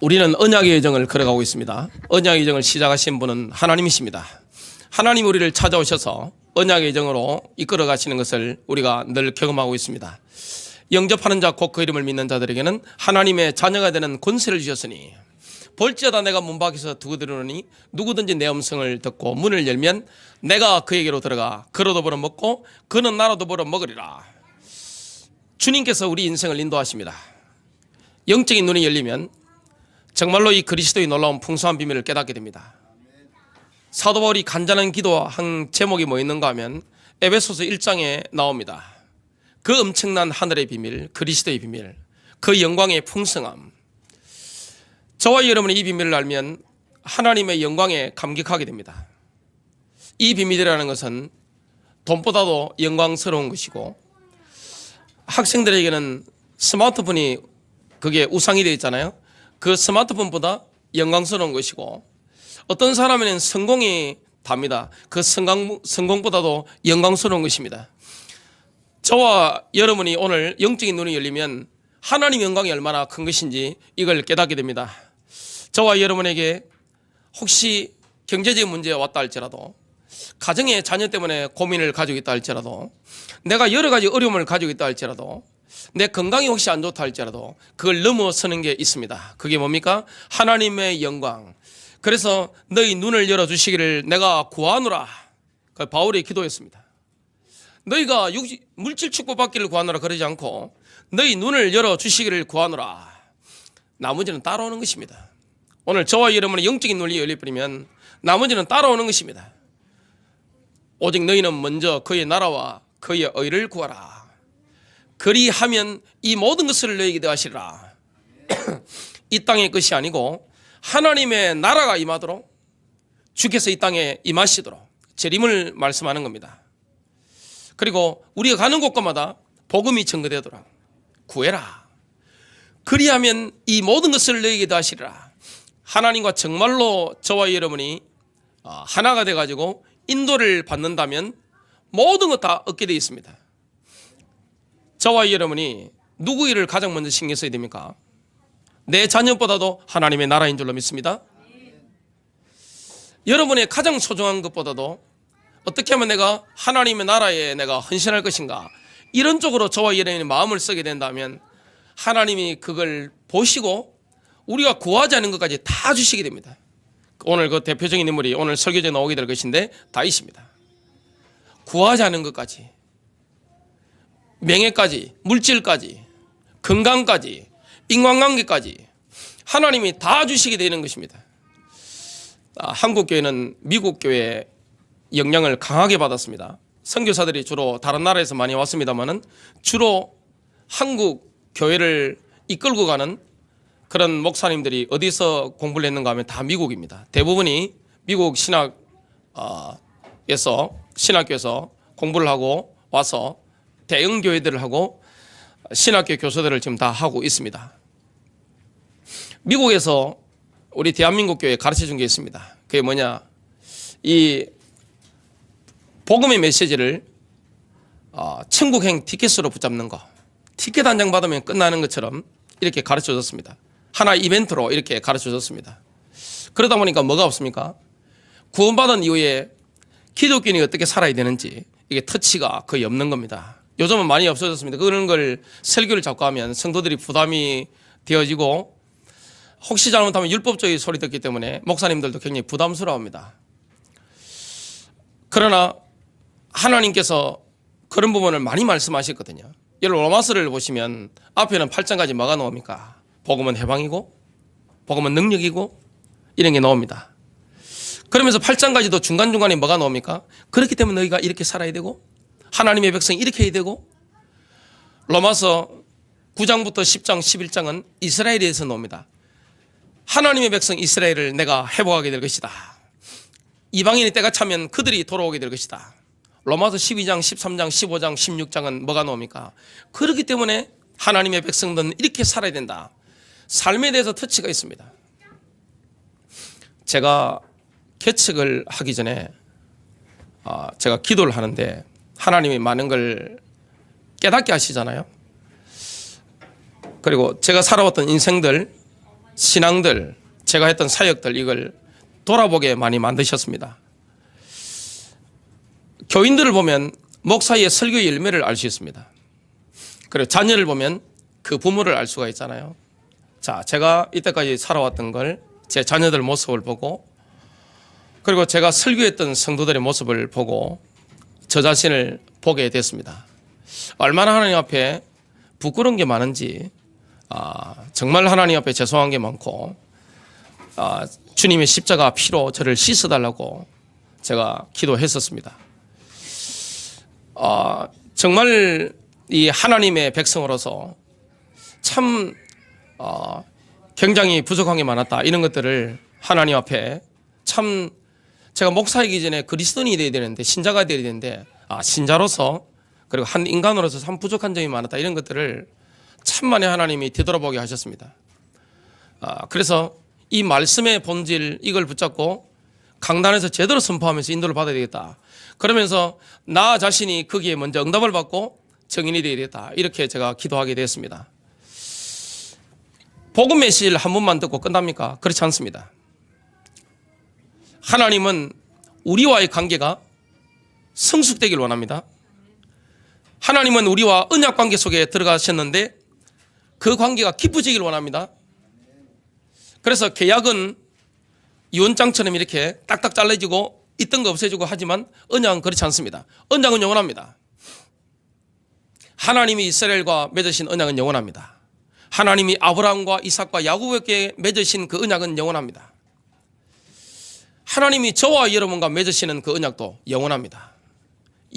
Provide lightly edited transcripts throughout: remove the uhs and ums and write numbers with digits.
우리는 언약의 여정을 걸어가고 있습니다. 언약의 여정을 시작하신 분은 하나님이십니다. 하나님 우리를 찾아오셔서 언약의 여정으로 이끌어 가시는 것을 우리가 늘 경험하고 있습니다. 영접하는 자 곧 그 이름을 믿는 자들에게는 하나님의 자녀가 되는 권세를 주셨으니 볼지어다 내가 문 밖에서 두드리노니 누구든지 내 음성을 듣고 문을 열면 내가 그에게로 들어가 그로도 벌어 먹고 그는 나로도 벌어 먹으리라. 주님께서 우리 인생을 인도하십니다. 영적인 눈이 열리면 정말로 이 그리스도의 놀라운 풍성한 비밀을 깨닫게 됩니다. 사도 바울이 간절한 기도한 제목이 뭐 있는가 하면 에베소서 1장에 나옵니다. 그 엄청난 하늘의 비밀, 그리스도의 비밀, 그 영광의 풍성함. 저와 여러분이 이 비밀을 알면 하나님의 영광에 감격하게 됩니다. 이 비밀이라는 것은 돈보다도 영광스러운 것이고, 학생들에게는 스마트폰이 그게 우상이 되어 있잖아요. 그 스마트폰보다 영광스러운 것이고, 어떤 사람에는 성공이 답니다. 그 성공보다도 영광스러운 것입니다. 저와 여러분이 오늘 영적인 눈이 열리면 하나님 영광이 얼마나 큰 것인지 이걸 깨닫게 됩니다. 저와 여러분에게 혹시 경제적인 문제가 왔다 할지라도, 가정의 자녀 때문에 고민을 가지고 있다 할지라도, 내가 여러 가지 어려움을 가지고 있다 할지라도, 내 건강이 혹시 안 좋다 할지라도 그걸 넘어서는 게 있습니다. 그게 뭡니까? 하나님의 영광. 그래서 너희 눈을 열어주시기를 내가 구하노라. 그 바울의 기도였습니다. 너희가 물질 축복받기를 구하노라 그러지 않고 너희 눈을 열어주시기를 구하노라. 나머지는 따라오는 것입니다. 오늘 저와 여러분의 영적인 눈이 열려버리면 나머지는 따라오는 것입니다. 오직 너희는 먼저 그의 나라와 그의 의를 구하라. 그리하면 이 모든 것을 너희에게 더하시리라. 이 땅의 것이 아니고 하나님의 나라가 임하도록 주께서 이 땅에 임하시도록 재림을 말씀하는 겁니다. 그리고 우리가 가는 곳마다 복음이 증거되도록 구해라. 그리하면 이 모든 것을 너희에게 더하시리라. 하나님과 정말로 저와 여러분이 하나가 돼가지고 인도를 받는다면 모든 것 다 얻게 되어 있습니다. 저와 여러분이 누구 일을 가장 먼저 신경 써야 됩니까? 내 자녀보다도 하나님의 나라인 줄로 믿습니다. 여러분의 가장 소중한 것보다도 어떻게 하면 내가 하나님의 나라에 내가 헌신할 것인가, 이런 쪽으로 저와 여러분이 마음을 쓰게 된다면 하나님이 그걸 보시고 우리가 구하지 않은 것까지 다 주시게 됩니다. 오늘 그 대표적인 인물이 오늘 설교제에 나오게 될 것인데 다윗입니다. 구하지 않은 것까지, 명예까지, 물질까지, 건강까지, 인간관계까지 하나님이 다 주시게 되는 것입니다. 한국교회는 미국교회의 영향을 강하게 받았습니다. 선교사들이 주로 다른 나라에서 많이 왔습니다만은 주로 한국 교회를 이끌고 가는 그런 목사님들이 어디서 공부를 했는가 하면 다 미국입니다. 대부분이 미국 신학교에서 공부를 하고 와서 대형 교회들을 하고 신학교 교수들을 지금 다 하고 있습니다. 미국에서 우리 대한민국 교회에 가르쳐 준 게 있습니다. 그게 뭐냐? 이 복음의 메시지를 천국행 티켓으로 붙잡는 거. 티켓 한 장 받으면 끝나는 것처럼 이렇게 가르쳐 줬습니다. 하나의 이벤트로 이렇게 가르쳐 줬습니다. 그러다 보니까 뭐가 없습니까? 구원받은 이후에 기독교인이 어떻게 살아야 되는지 이게 터치가 거의 없는 겁니다. 요즘은 많이 없어졌습니다. 그런 걸 설교를 자꾸 하면 성도들이 부담이 되어지고, 혹시 잘못하면 율법적인 소리 듣기 때문에 목사님들도 굉장히 부담스러워합니다. 그러나 하나님께서 그런 부분을 많이 말씀하셨거든요. 여러분 로마서를 보시면 앞에는 8장까지 뭐가 나옵니까? 복음은 해방이고 복음은 능력이고 이런 게 나옵니다. 그러면서 8장까지도 중간중간에 뭐가 나옵니까? 그렇기 때문에 너희가 이렇게 살아야 되고 하나님의 백성이 이렇게 해야 되고, 로마서 9장부터 10장, 11장은 이스라엘에 대해서 나옵니다. 하나님의 백성 이스라엘을 내가 회복하게 될 것이다. 이방인이 때가 차면 그들이 돌아오게 될 것이다. 로마서 12장, 13장, 15장, 16장은 뭐가 나옵니까? 그렇기 때문에 하나님의 백성들은 이렇게 살아야 된다. 삶에 대해서 터치가 있습니다. 제가 개척을 하기 전에 제가 기도를 하는데 하나님이 많은 걸 깨닫게 하시잖아요. 그리고 제가 살아왔던 인생들 신앙들, 제가 했던 사역들 이걸 돌아보게 많이 만드셨습니다. 교인들을 보면 목사의 설교의 열매를 알 수 있습니다. 그리고 자녀를 보면 그 부모를 알 수가 있잖아요. 자, 제가 이때까지 살아왔던 걸 제 자녀들 모습을 보고 그리고 제가 설교했던 성도들의 모습을 보고 저 자신을 보게 됐습니다. 얼마나 하나님 앞에 부끄러운 게 많은지 정말 하나님 앞에 죄송한 게 많고 주님의 십자가 피로 저를 씻어달라고 제가 기도했었습니다. 정말 이 하나님의 백성으로서 참 굉장히 부족한 게 많았다. 이런 것들을 하나님 앞에 참 제가 목사이기 전에 그리스도인이 되어야 되는데 신자가 되어야 되는데 신자로서 그리고 한 인간으로서 참 부족한 점이 많았다. 이런 것들을 참만에 하나님이 되돌아보게 하셨습니다. 그래서 이 말씀의 본질 이걸 붙잡고 강단에서 제대로 선포하면서 인도를 받아야 되겠다. 그러면서 나 자신이 거기에 먼저 응답을 받고 증인이 되어야 되겠다. 이렇게 제가 기도하게 되었습니다. 복음 메시지를 한 번만 듣고 끝납니까? 그렇지 않습니다. 하나님은 우리와의 관계가 성숙되길 원합니다. 하나님은 우리와 언약 관계 속에 들어가셨는데 그 관계가 깊어지길 원합니다. 그래서 계약은 유언장처럼 이렇게 딱딱 잘라지고 있던 거 없애지고 하지만 언약은 그렇지 않습니다. 언약은 영원합니다. 하나님이 이스라엘과 맺으신 언약은 영원합니다. 하나님이 아브라함과 이삭과 야곱에게 맺으신 그 언약은 영원합니다. 하나님이 저와 여러분과 맺으시는 그 언약도 영원합니다.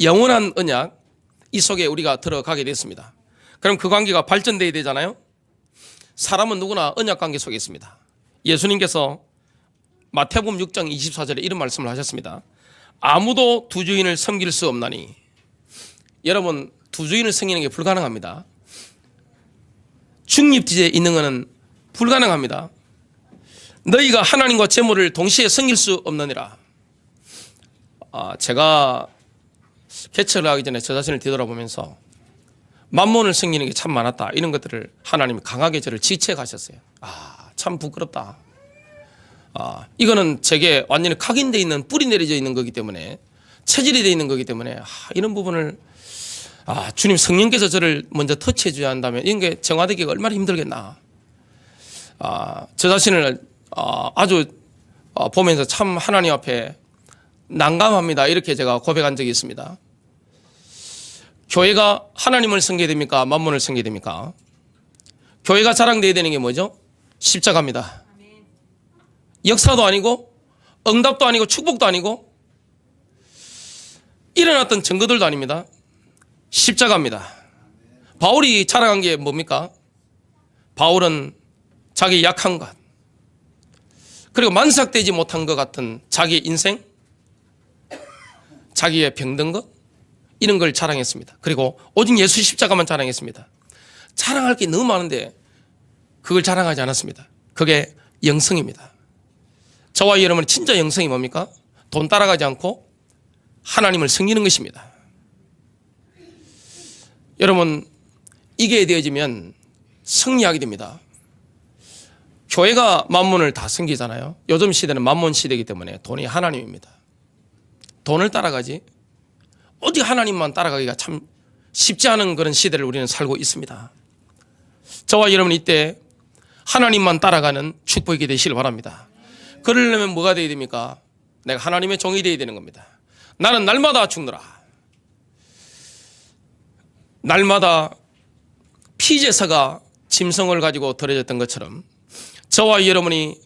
영원한 언약, 이 속에 우리가 들어가게 됐습니다. 그럼 그 관계가 발전돼야 되잖아요. 사람은 누구나 언약 관계 속에 있습니다. 예수님께서 마태복음 6장 24절에 이런 말씀을 하셨습니다. 아무도 두 주인을 섬길 수 없나니. 여러분, 두 주인을 섬기는 게 불가능합니다. 중립지대에 있는 것은 불가능합니다. 너희가 하나님과 재물을 동시에 섬길 수 없느니라. 제가 개척을 하기 전에 저 자신을 뒤돌아보면서 만몬을 섬기는 게 참 많았다. 이런 것들을 하나님이 강하게 저를 지체해 가셨어요. 참 부끄럽다. 이거는 제게 완전히 각인되어 있는 뿌리 내려져 있는 거기 때문에 체질이 되어 있는 거기 때문에 이런 부분을 주님 성령께서 저를 먼저 터치해 줘야 한다면 이런 게 정화되기가 얼마나 힘들겠나. 저 자신을 아주 보면서 참 하나님 앞에 난감합니다. 이렇게 제가 고백한 적이 있습니다. 교회가 하나님을 섬겨야 됩니까? 만몬을 섬겨야 됩니까? 교회가 자랑돼야 되는 게 뭐죠? 십자가입니다. 역사도 아니고 응답도 아니고 축복도 아니고 일어났던 증거들도 아닙니다. 십자가입니다. 바울이 자랑한 게 뭡니까? 바울은 자기 약한 것 그리고 만삭되지 못한 것 같은 자기 인생, 자기의 병든 것 이런 걸 자랑했습니다. 그리고 오직 예수 십자가만 자랑했습니다. 자랑할 게 너무 많은데 그걸 자랑하지 않았습니다. 그게 영성입니다. 저와 여러분의 진짜 영성이 뭡니까? 돈 따라가지 않고 하나님을 섬기는 것입니다. 여러분, 이게 되어지면 승리하게 됩니다. 교회가 만몬을 다 섬기잖아요. 요즘 시대는 만몬 시대이기 때문에 돈이 하나님입니다. 돈을 따라가지 오직 하나님만 따라가기가 참 쉽지 않은 그런 시대를 우리는 살고 있습니다. 저와 여러분 이때 하나님만 따라가는 축복이 되시길 바랍니다. 그러려면 뭐가 되어야 됩니까? 내가 하나님의 종이 되어야 되는 겁니다. 나는 날마다 죽노라. 날마다 피제사가 짐승을 가지고 드려졌던 것처럼 저와 여러분이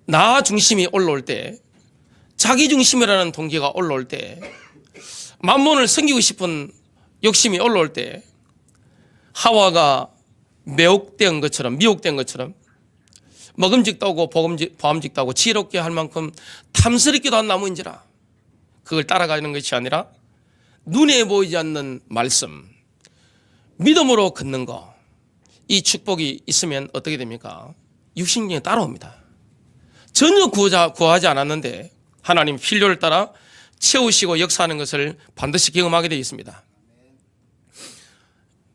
나 중심이 올라올 때, 자기 중심이라는 동기가 올라올 때, 만몬을 섬기고 싶은 욕심이 올라올 때 하와가 미혹된 것처럼 먹음직도 하고 보암직도 하고 지혜롭게 할 만큼 탐스럽기도 한 나무인지라 그걸 따라가는 것이 아니라 눈에 보이지 않는 말씀, 믿음으로 걷는 거, 이 축복이 있으면 어떻게 됩니까? 육신경에 따라옵니다. 전혀 구하지 않았는데 하나님 필요를 따라 채우시고 역사하는 것을 반드시 경험하게 되어 있습니다.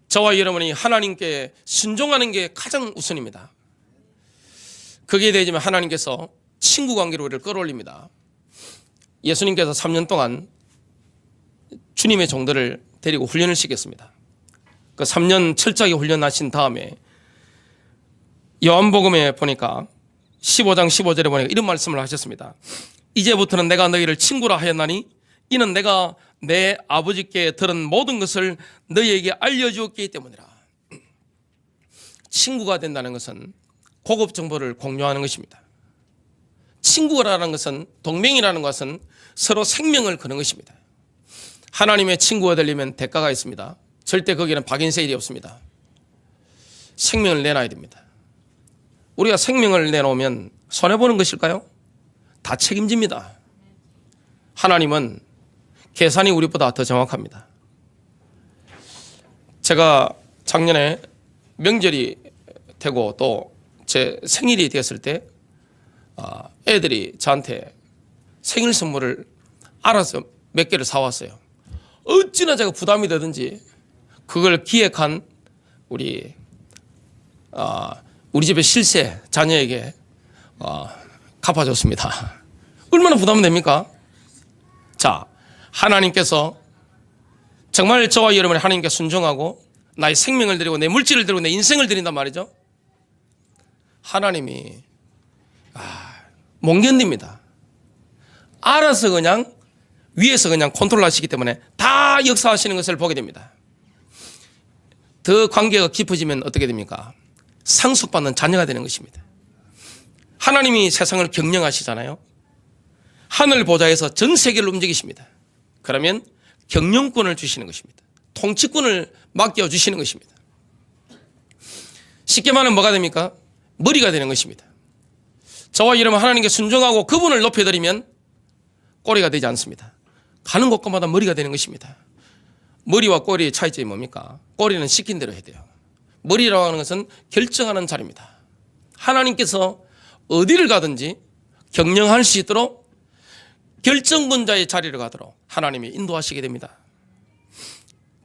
저와 여러분이 하나님께 순종하는 게 가장 우선입니다. 거기에 대해지면 하나님께서 친구 관계로 우리를 끌어올립니다. 예수님께서 3년 동안 주님의 종들을 데리고 훈련을 시켰습니다. 그 3년 철저하게 훈련하신 다음에 요한복음에 보니까 15장 15절에 보니까 이런 말씀을 하셨습니다. 이제부터는 내가 너희를 친구라 하였나니 이는 내가 내 아버지께 들은 모든 것을 너희에게 알려주었기 때문이라. 친구가 된다는 것은 고급 정보를 공유하는 것입니다. 친구라는 것은, 동맹이라는 것은 서로 생명을 거는 것입니다. 하나님의 친구가 되려면 대가가 있습니다. 절대 거기는 박인세일이 없습니다. 생명을 내놔야 됩니다. 우리가 생명을 내놓으면 손해보는 것일까요? 다 책임집니다. 하나님은 계산이 우리보다 더 정확합니다. 제가 작년에 명절이 되고 또 제 생일이 되었을 때 애들이 저한테 생일 선물을 알아서 몇 개를 사왔어요. 어찌나 제가 부담이 되든지 그걸 기획한 우리 집의 실세 자녀에게 갚아줬습니다. 얼마나 부담이 됩니까? 자, 하나님께서 정말 저와 여러분이 하나님께 순종하고 나의 생명을 드리고 내 물질을 드리고 내 인생을 드린단 말이죠. 하나님이 못 견딥니다. 알아서 그냥 위에서 그냥 컨트롤하시기 때문에 다 역사하시는 것을 보게 됩니다. 더 관계가 깊어지면 어떻게 됩니까? 상속받는 자녀가 되는 것입니다. 하나님이 세상을 경영하시잖아요. 하늘 보좌에서 전 세계를 움직이십니다. 그러면 경영권을 주시는 것입니다. 통치권을 맡겨주시는 것입니다. 쉽게 말하면 뭐가 됩니까? 머리가 되는 것입니다. 저와 여러분 하나님께 순종하고 그분을 높여드리면 꼬리가 되지 않습니다. 가는 곳마다 머리가 되는 것입니다. 머리와 꼬리의 차이점이 뭡니까? 꼬리는 시킨 대로 해야 돼요. 머리라고 하는 것은 결정하는 자리입니다. 하나님께서 어디를 가든지 경영할 수 있도록 결정권자의 자리를 가도록 하나님이 인도하시게 됩니다.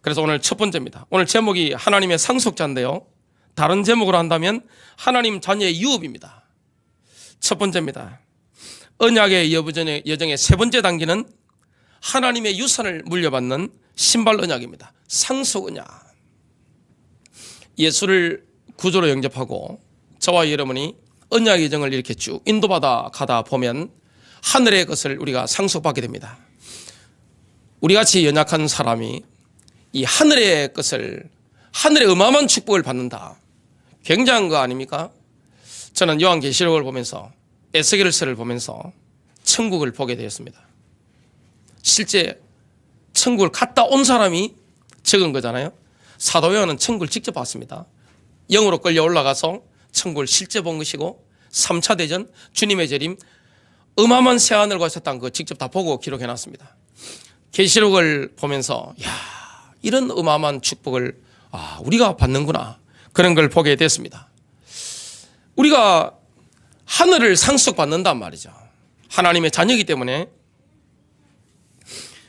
그래서 오늘 첫 번째입니다. 오늘 제목이 하나님의 상속자인데요. 다른 제목으로 한다면 하나님 자녀의 유업입니다. 첫 번째입니다. 언약의 여정의 세 번째 단계는 하나님의 유산을 물려받는 신발 언약입니다. 상속 언약. 예수를 구주로 영접하고 저와 여러분이 언약의 여정을 이렇게 쭉 인도받아 가다 보면 하늘의 것을 우리가 상속받게 됩니다. 우리같이 연약한 사람이 이 하늘의 것을, 하늘의 어마어마한 축복을 받는다. 굉장한 거 아닙니까? 저는 요한계시록을 보면서 에스겔서를 보면서 천국을 보게 되었습니다. 실제 천국을 갔다 온 사람이 적은 거잖아요. 사도 요한은 천국을 직접 봤습니다. 영으로 끌려 올라가서 천국을 실제 본 것이고 3차 대전, 주님의 재림, 어마어마한 새하늘과 새 땅 그거 직접 다 보고 기록해 놨습니다. 계시록을 보면서 이런 어마어마한 축복을 우리가 받는구나. 그런 걸 보게 됐습니다. 우리가 하늘을 상속받는단 말이죠. 하나님의 자녀이기 때문에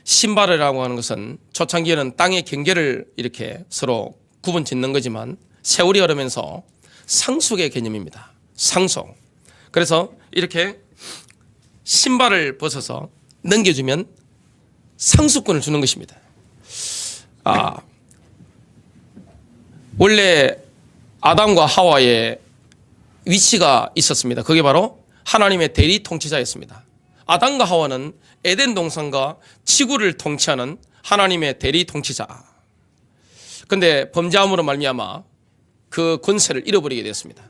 신발이라고 하는 것은 초창기에는 땅의 경계를 이렇게 서로 구분 짓는 거지만 세월이 흐르면서 상속의 개념입니다. 상속. 그래서 이렇게 신발을 벗어서 넘겨주면 상속권을 주는 것입니다. 원래 아담과 하와의 위치가 있었습니다. 그게 바로 하나님의 대리 통치자였습니다. 아담과 하와는 에덴 동산과 지구를 통치하는 하나님의 대리 통치자. 그런데 범죄함으로 말미암아 그 권세를 잃어버리게 되었습니다.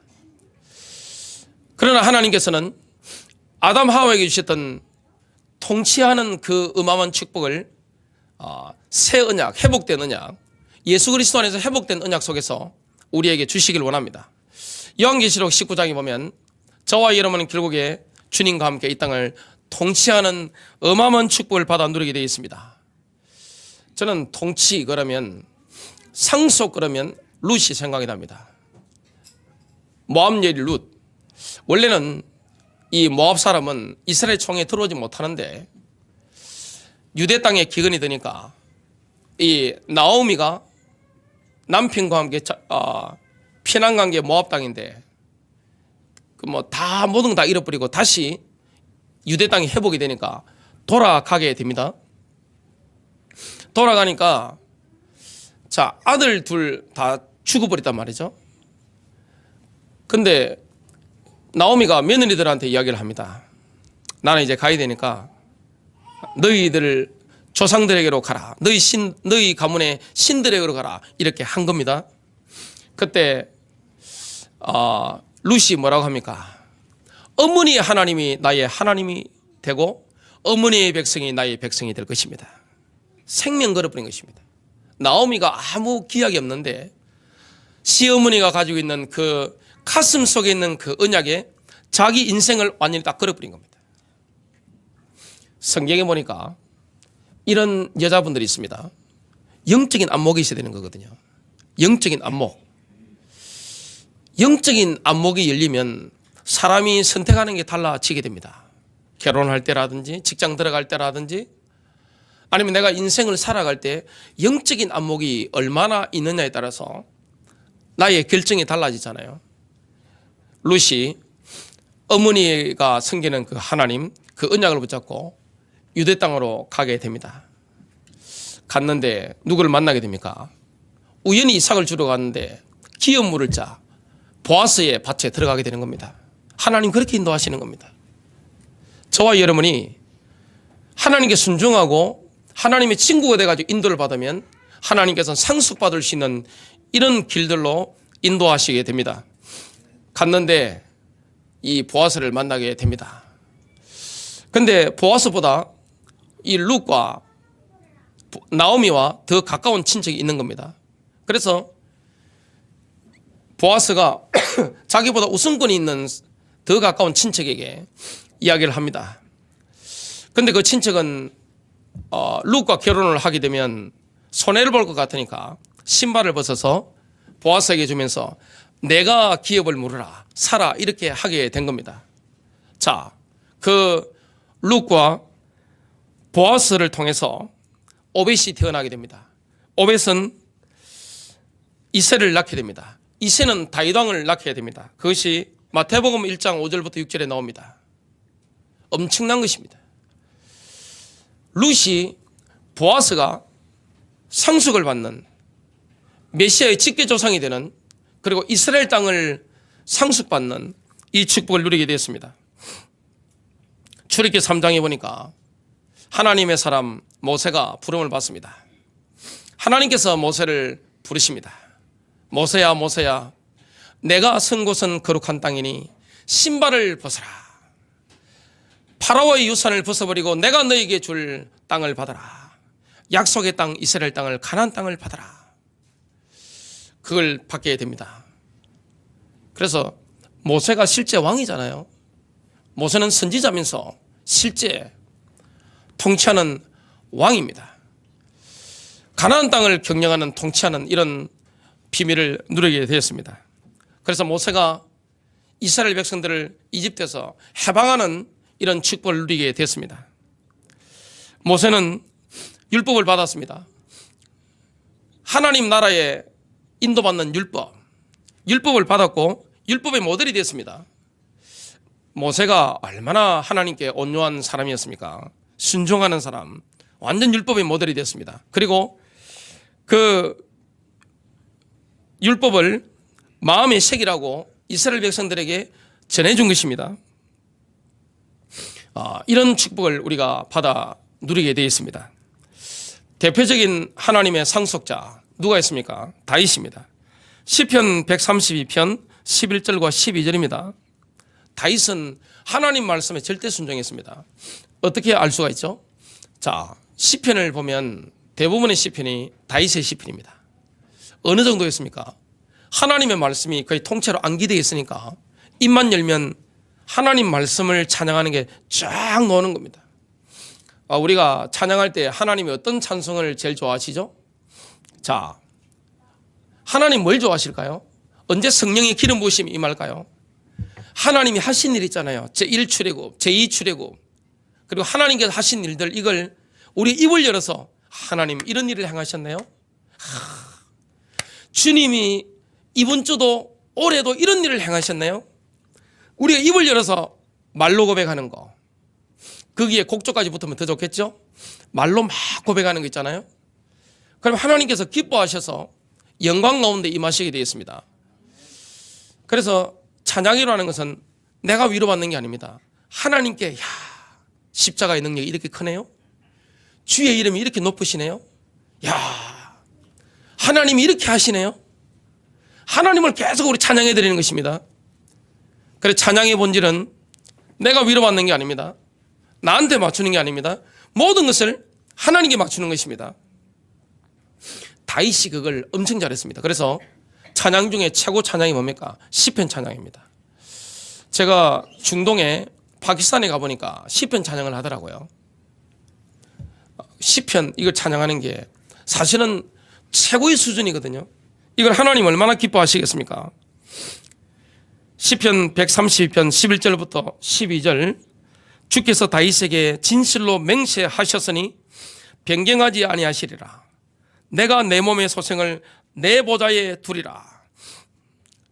그러나 하나님께서는 아담 하와에게 주셨던 통치하는 그 어마어마한 축복을 새 언약, 회복된 언약, 예수 그리스도 안에서 회복된 언약 속에서 우리에게 주시길 원합니다. 요한계시록 19장에 보면 저와 여러분은 결국에 주님과 함께 이 땅을 통치하는 어마어마한 축복을 받아 누리게 되어 있습니다. 저는 통치 그러면, 상속 그러면 룻이 생각이 납니다. 모압 여인 룻. 원래는 이 모압 사람은 이스라엘 총에 들어오지 못하는데 유대 땅에 기근이 드니까 이 나오미가 남편과 함께 피난 간 게 모압 땅인데 그 뭐 다 모든 거 다 잃어버리고 다시 유대 땅이 회복이 되니까 돌아가게 됩니다. 돌아가니까 자, 아들 둘 다 죽어버렸단 말이죠. 근데 나오미가 며느리들한테 이야기를 합니다. 나는 이제 가야 되니까 너희들 조상들에게로 가라. 너희 가문의 신들에게로 가라. 이렇게 한 겁니다. 그때 룻이 뭐라고 합니까? 어머니의 하나님이 나의 하나님이 되고 어머니의 백성이 나의 백성이 될 것입니다. 생명 걸어버린 것입니다. 나오미가 아무 기약이 없는데 시어머니가 가지고 있는 그 가슴 속에 있는 그 언약에 자기 인생을 완전히 딱 걸어버린 겁니다. 성경에 보니까 이런 여자분들이 있습니다. 영적인 안목이 있어야 되는 거거든요. 영적인 안목. 영적인 안목이 열리면 사람이 선택하는 게 달라지게 됩니다. 결혼할 때라든지 직장 들어갈 때라든지 아니면 내가 인생을 살아갈 때 영적인 안목이 얼마나 있느냐에 따라서 나의 결정이 달라지잖아요. 룻이 어머니가 섬기는 그 하나님, 그 언약을 붙잡고 유대 땅으로 가게 됩니다. 갔는데 누구를 만나게 됩니까? 우연히 이삭을 주러 갔는데 기업 물을 자 보아스의 밭에 들어가게 되는 겁니다. 하나님 그렇게 인도하시는 겁니다. 저와 여러분이 하나님께 순종하고 하나님의 친구가 돼가지고 인도를 받으면 하나님께서는 상속받을 수 있는 이런 길들로 인도하시게 됩니다. 갔는데 이 보아스를 만나게 됩니다. 근데 보아스보다 이 룻과 나오미와 더 가까운 친척이 있는 겁니다. 그래서 보아스가 자기보다 우선권이 있는 더 가까운 친척에게 이야기를 합니다. 근데 그 친척은 룻과 결혼을 하게 되면 손해를 볼 것 같으니까 신발을 벗어서 보아스에게 주면서 내가 기업을 물으라 사라 이렇게 하게 된 겁니다. 자, 그 룻과 보아스를 통해서 오벳이 태어나게 됩니다. 오벳은 이새를 낳게 됩니다. 이새는 다윗 왕을 낳게 됩니다. 그것이 마태복음 1장 5절부터 6절에 나옵니다. 엄청난 것입니다. 룻이 보아스가 상속을 받는 메시아의 직계 조상이 되는 그리고 이스라엘 땅을 상속받는 이 축복을 누리게 되었습니다. 출애굽기 3장에 보니까 하나님의 사람 모세가 부름을 받습니다. 하나님께서 모세를 부르십니다. 모세야 모세야 내가 선 곳은 거룩한 땅이니 신발을 벗어라. 파라오의 유산을 벗어버리고 내가 너에게 줄 땅을 받아라. 약속의 땅 이스라엘 땅을 가나안 땅을 받아라. 그걸 받게 됩니다. 그래서 모세가 실제 왕이잖아요. 모세는 선지자면서 실제 통치하는 왕입니다. 가나안 땅을 경영하는 통치하는 이런 비밀을 누리게 되었습니다. 그래서 모세가 이스라엘 백성들을 이집트에서 해방하는 이런 축복을 누리게 됐습니다. 모세는 율법을 받았습니다. 하나님 나라에 인도받는 율법을 받았고 율법의 모델이 됐습니다. 모세가 얼마나 하나님께 온유한 사람이었습니까? 순종하는 사람, 완전 율법의 모델이 됐습니다. 그리고 그 율법을 마음에 새기라고 이스라엘 백성들에게 전해준 것입니다. 이런 축복을 우리가 받아 누리게 되어 있습니다. 대표적인 하나님의 상속자 누가 있습니까? 다윗입니다. 시편 132편 11절과 12절입니다. 다윗은 하나님 말씀에 절대 순종했습니다. 어떻게 알 수가 있죠? 자, 시편을 보면 대부분의 시편이 다윗의 시편입니다. 어느 정도였습니까? 하나님의 말씀이 거의 통째로 암기되어 있으니까 입만 열면 하나님 말씀을 찬양하는 게 쫙 나오는 겁니다. 우리가 찬양할 때 하나님이 어떤 찬송을 제일 좋아하시죠? 자, 하나님 뭘 좋아하실까요? 언제 성령의 기름 부으심이 임할까요? 하나님이 하신 일 있잖아요. 제1출애굽, 제2출애굽 그리고 하나님께서 하신 일들 이걸 우리 입을 열어서 하나님 이런 일을 행하셨나요? 주님이 이번 주도 올해도 이런 일을 행하셨나요? 우리가 입을 열어서 말로 고백하는 거, 거기에 곡조까지 붙으면 더 좋겠죠? 말로 막 고백하는 거 있잖아요. 그럼 하나님께서 기뻐하셔서 영광 가운데 임하시게 되어 있습니다. 그래서 찬양이라는 것은 내가 위로받는 게 아닙니다. 하나님께, 야, 십자가의 능력이 이렇게 크네요. 주의 이름이 이렇게 높으시네요. 야, 하나님이 이렇게 하시네요. 하나님을 계속 우리 찬양해 드리는 것입니다. 그래서 찬양의 본질은 내가 위로받는 게 아닙니다. 나한테 맞추는 게 아닙니다. 모든 것을 하나님께 맞추는 것입니다. 다윗이 그걸 엄청 잘했습니다. 그래서 찬양 중에 최고 찬양이 뭡니까? 시편 찬양입니다. 제가 중동에 파키스탄에 가보니까 시편 찬양을 하더라고요. 시편 이걸 찬양하는 게 사실은 최고의 수준이거든요. 이걸 하나님 얼마나 기뻐하시겠습니까? 시편 132편 11절부터 12절, 주께서 다윗에게 진실로 맹세하셨으니 변경하지 아니하시리라. 내가 내 몸의 소생을 내 보좌에 두리라.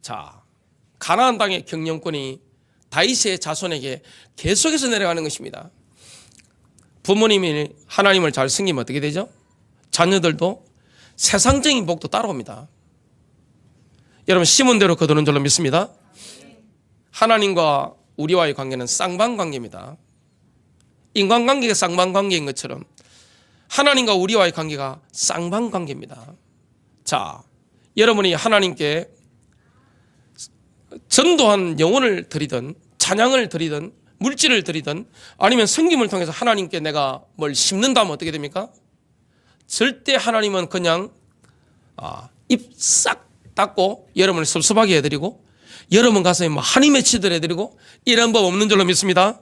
자, 가나안 땅의 경영권이 다윗의 자손에게 계속해서 내려가는 것입니다. 부모님이 하나님을 잘 섬기면 어떻게 되죠? 자녀들도 세상적인 복도 따라옵니다. 여러분, 심은 대로 거두는 줄로 믿습니다. 하나님과 우리와의 관계는 쌍방관계입니다. 인간관계가 쌍방관계인 것처럼 하나님과 우리와의 관계가 쌍방관계입니다. 자, 여러분이 하나님께 전도한 영혼을 드리든 찬양을 드리든 물질을 드리든 아니면 섬김을 통해서 하나님께 내가 뭘 심는다면 어떻게 됩니까? 절대 하나님은 그냥 입 싹 닫고 여러분을 섭섭하게 해드리고 여러분 가서 뭐 한이 맺히들 해드리고 이런 법 없는 줄로 믿습니다.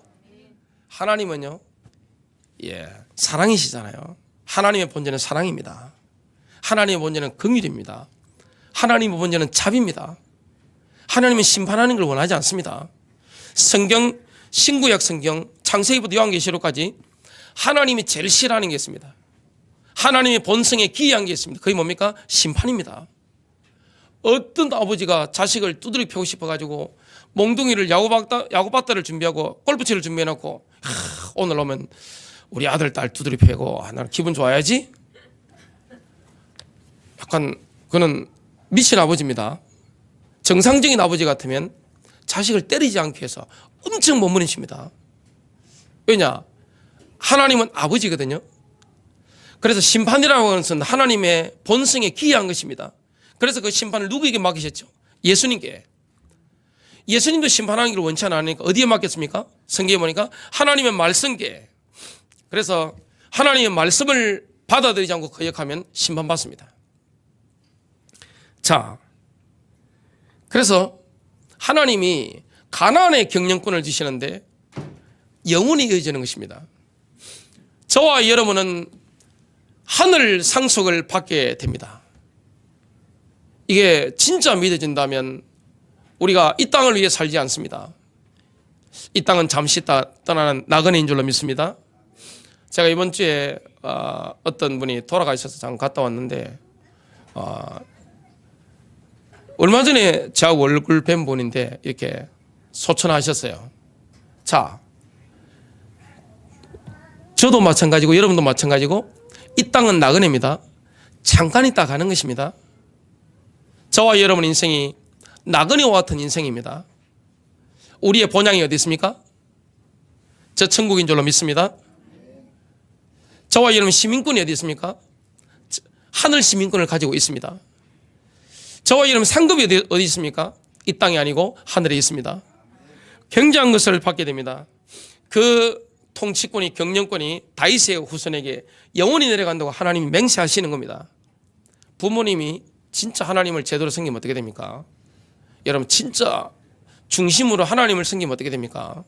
하나님은요, 사랑이시잖아요. 하나님의 본질은 사랑입니다. 하나님의 본질은 긍휼입니다. 하나님의 본질은 자비입니다. 하나님은 심판하는 걸 원하지 않습니다. 성경, 신구약 성경, 창세기부터 요한계시록까지 하나님이 제일 싫어하는 게 있습니다. 하나님의 본성에 기이한 게 있습니다. 그게 뭡니까? 심판입니다. 어떤 아버지가 자식을 두드려 패고 싶어가지고 몽둥이를 야구바트를 준비하고 골프채를 준비해놓고 오늘 오면 우리 아들 딸 두드려 패고 나는 기분 좋아야지. 약간 그는 미친 아버지입니다. 정상적인 아버지 같으면 자식을 때리지 않기 위해서 엄청 몸부림칩니다. 왜냐? 하나님은 아버지거든요. 그래서 심판이라고 하는 것은 하나님의 본성에 기이한 것입니다. 그래서 그 심판을 누구에게 맡기셨죠? 예수님께. 예수님도 심판하는 걸 원치 않으니까 어디에 맡겼습니까? 성경에 보니까 하나님의 말씀께. 그래서 하나님의 말씀을 받아들이지 않고 거역하면 심판받습니다. 자, 그래서 하나님이 가나안의 경영권을 주시는데 영원히 이어지는 것입니다. 저와 여러분은 하늘 상속을 받게 됩니다. 이게 진짜 믿어진다면 우리가 이 땅을 위해 살지 않습니다. 이 땅은 잠시 떠나는 나그네인 줄로 믿습니다. 제가 이번 주에 어떤 분이 돌아가셔서 잠깐 갔다 왔는데 얼마 전에 저하고 얼굴 뵌 분인데 이렇게 소천하셨어요. 자, 저도 마찬가지고 여러분도 마찬가지고 이 땅은 나그네입니다. 잠깐 있다 가는 것입니다. 저와 여러분 인생이 나그네와 같은 인생입니다. 우리의 본향이 어디 있습니까? 저 천국인 줄로 믿습니다. 저와 여러분 시민권이 어디 있습니까? 하늘 시민권을 가지고 있습니다. 저와 여러분 상급이 어디 있습니까? 이 땅이 아니고 하늘에 있습니다. 굉장한 것을 받게 됩니다. 그 통치권이 경영권이 다윗의 후손에게 영원히 내려간다고 하나님이 맹세하시는 겁니다. 부모님이 진짜 하나님을 제대로 섬기면 어떻게 됩니까? 여러분 진짜 중심으로 하나님을 섬기면 어떻게 됩니까?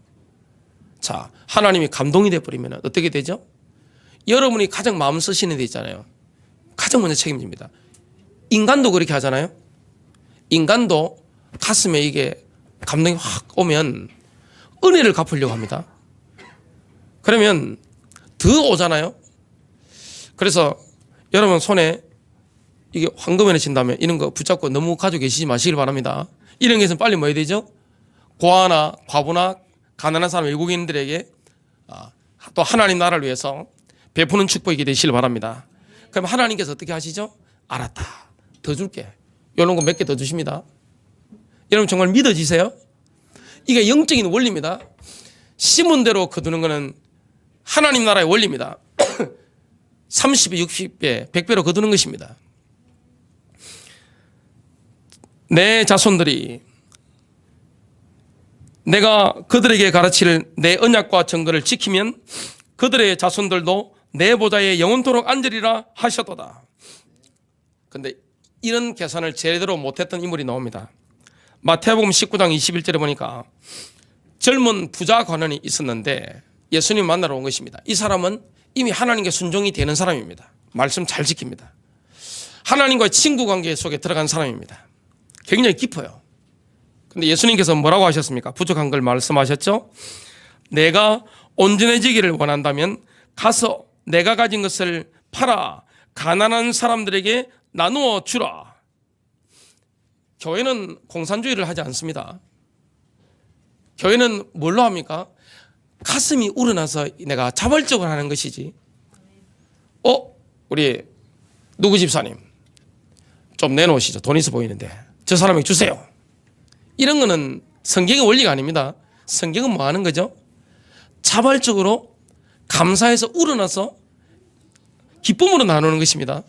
자, 하나님이 감동이 되어버리면 어떻게 되죠? 여러분이 가장 마음 쓰시는 데 있잖아요. 가장 먼저 책임집니다. 인간도 그렇게 하잖아요. 인간도 가슴에 이게 감동이 확 오면 은혜를 갚으려고 합니다. 그러면 더 오잖아요. 그래서 여러분 손에 이게 황금연애 친다면 이런 거 붙잡고 너무 가지고 계시지 마시길 바랍니다. 이런 게 있으면 빨리 뭐 해야 되죠? 고아나 과부나 가난한 사람 외국인들에게 또 하나님 나라를 위해서 베푸는 축복이 되시길 바랍니다. 그럼 하나님께서 어떻게 하시죠? 알았다, 더 줄게. 이런 거 몇 개 더 주십니다. 여러분 정말 믿어지세요? 이게 영적인 원리입니다. 심은 대로 거두는 것은 하나님 나라의 원리입니다. 30배, 60배, 100배로 거두는 것입니다. 내 자손들이 내가 그들에게 가르칠 내 언약과 증거를 지키면 그들의 자손들도 내 보좌에 영원토록 앉으리라 하셨도다. 그런데 이런 계산을 제대로 못했던 인물이 나옵니다. 마태복음 19장 21절에 보니까 젊은 부자 관원이 있었는데 예수님 만나러 온 것입니다. 이 사람은 이미 하나님께 순종이 되는 사람입니다. 말씀 잘 지킵니다. 하나님과의 친구 관계 속에 들어간 사람입니다. 굉장히 깊어요. 근데 예수님께서 뭐라고 하셨습니까? 부족한 걸 말씀하셨죠? 내가 온전해지기를 원한다면 가서 내가 가진 것을 팔아 가난한 사람들에게 나누어 주라. 교회는 공산주의를 하지 않습니다. 교회는 뭘로 합니까? 가슴이 우러나서 내가 자발적으로 하는 것이지. 우리 누구 집사님 좀 내놓으시죠. 돈 있어 보이는데 저 사람에게 주세요. 이런 거는 성경의 원리가 아닙니다. 성경은 뭐 하는 거죠? 자발적으로 감사해서 우러나서 기쁨으로 나누는 것입니다.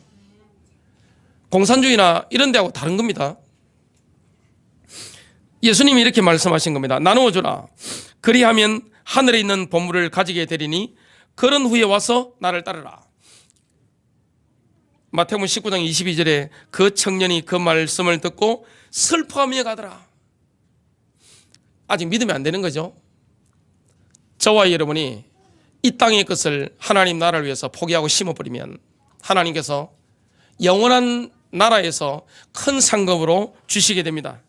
공산주의나 이런 데하고 다른 겁니다. 예수님이 이렇게 말씀하신 겁니다. 나누어 주라. 그리하면 하늘에 있는 보물을 가지게 되리니 그런 후에 와서 나를 따르라. 마태복음 19장 22절에 그 청년이 그 말씀을 듣고 슬퍼하며 가더라. 아직 믿으면 안 되는 거죠. 저와 여러분이 이 땅의 것을 하나님 나라를 위해서 포기하고 심어버리면 하나님께서 영원한 나라에서 큰 상급으로 주시게 됩니다.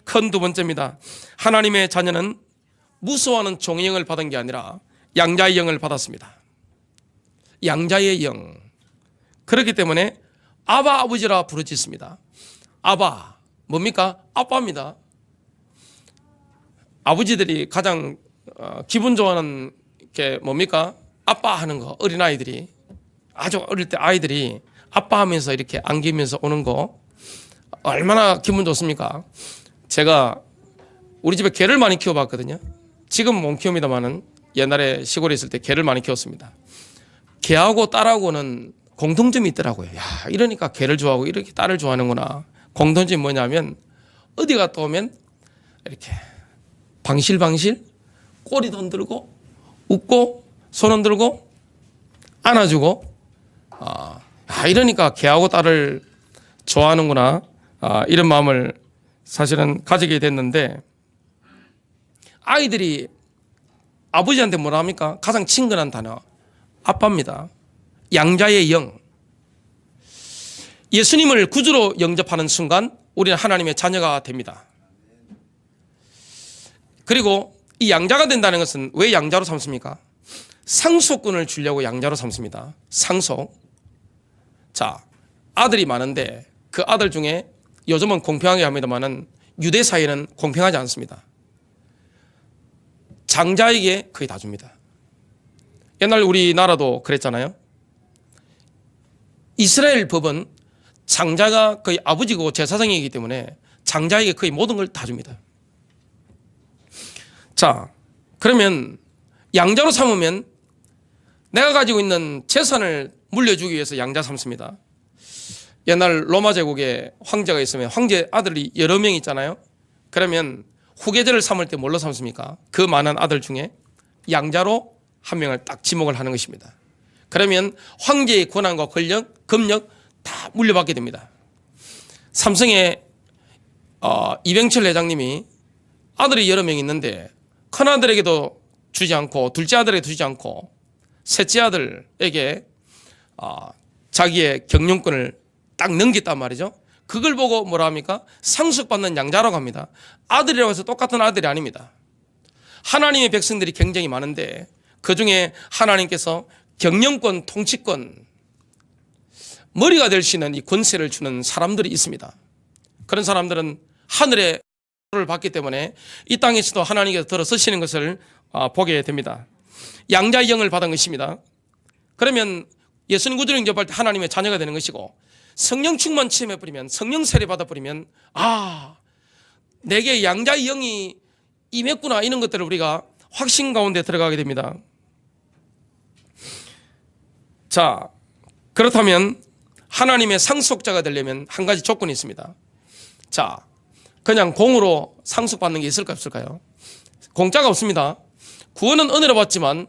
큰 두 번째입니다. 하나님의 자녀는 무서워하는 종의 영을 받은 게 아니라 양자의 영을 받았습니다. 양자의 영. 그렇기 때문에 아바 아버지라 부르짖습니다. 아바 뭡니까? 아빠입니다. 아버지들이 가장 기분 좋아하는 게 뭡니까? 아빠 하는 거. 어린아이들이 아주 어릴 때 아이들이 아빠 하면서 이렇게 안기면서 오는 거 얼마나 기분 좋습니까? 제가 우리 집에 개를 많이 키워봤거든요. 지금 못 키웁니다만은 옛날에 시골에 있을 때 개를 많이 키웠습니다. 개하고 딸하고는 공통점이 있더라고요. 야, 이러니까 개를 좋아하고 이렇게 딸을 좋아하는구나. 공통점이 뭐냐면 어디 갔다 오면 이렇게 방실방실 꼬리도 흔들고 웃고 손 흔들고 안아주고 이러니까 개하고 딸을 좋아하는구나. 이런 마음을 사실은 가지게 됐는데 아이들이 아버지한테 뭐라 합니까? 가장 친근한 단어 아빠입니다. 양자의 영. 예수님을 구주로 영접하는 순간 우리는 하나님의 자녀가 됩니다. 그리고 이 양자가 된다는 것은 왜 양자로 삼습니까? 상속권을 주려고 양자로 삼습니다. 상속. 자, 아들이 많은데 그 아들 중에 요즘은 공평하게 합니다만은 유대 사회는 공평하지 않습니다. 장자에게 거의 다 줍니다. 옛날 우리나라도 그랬잖아요. 이스라엘 법은 장자가 거의 아버지고 제사장이기 때문에 장자에게 거의 모든 걸 다 줍니다. 자, 그러면 양자로 삼으면 내가 가지고 있는 재산을 물려주기 위해서 양자 삼습니다. 옛날 로마 제국에 황제가 있으면 황제 아들이 여러 명 있잖아요. 그러면 후계자를 삼을 때 뭘로 삼습니까? 그 많은 아들 중에 양자로 한 명을 딱 지목을 하는 것입니다. 그러면 황제의 권한과 권력, 금력 다 물려받게 됩니다. 삼성의 이병철 회장님이 아들이 여러 명 있는데 큰아들에게도 주지 않고 둘째 아들에게 주지 않고 셋째 아들에게 자기의 경영권을 딱 넘겼단 말이죠. 그걸 보고 뭐라 합니까? 상속받는 양자라고 합니다. 아들이라고 해서 똑같은 아들이 아닙니다. 하나님의 백성들이 굉장히 많은데 그중에 하나님께서 경영권, 통치권, 머리가 될 수 있는 이 권세를 주는 사람들이 있습니다. 그런 사람들은 하늘에 를 받기 때문에 이 땅에서도 하나님께서 들어서시는 것을 보게 됩니다. 양자의 영을 받은 것입니다. 그러면 예수님 구주를 영접할 때 하나님의 자녀가 되는 것이고, 성령 충만 체험해버리면, 성령 세례 받아버리면, 내게 양자의 영이 임했구나, 이런 것들을 우리가 확신 가운데 들어가게 됩니다. 자, 그렇다면 하나님의 상속자가 되려면 한 가지 조건이 있습니다. 자, 그냥 공으로 상속받는 게 있을까 없을까요? 공짜가 없습니다. 구원은 은혜로 받지만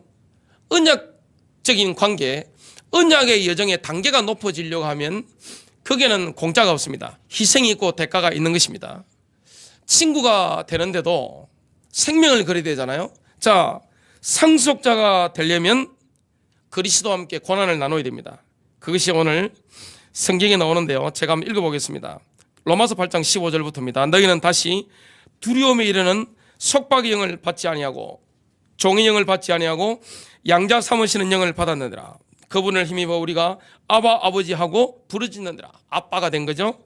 언약적인 관계, 언약의 여정의 단계가 높아지려고 하면 거기에는 공짜가 없습니다. 희생이 있고 대가가 있는 것입니다. 친구가 되는데도 생명을 걸어야 되잖아요. 자, 상속자가 되려면 그리스도와 함께 고난을 나눠야 됩니다. 그것이 오늘 성경에 나오는데요. 제가 한번 읽어보겠습니다. 로마서 8장 15절부터입니다. 너희는 다시 두려움에 이르는 속박의 영을 받지 아니하고 종의 영을 받지 아니하고 양자 삼으시는 영을 받았느니라. 그분을 힘입어 우리가 아바 아버지하고 부르짖느니라. 아빠가 된 거죠.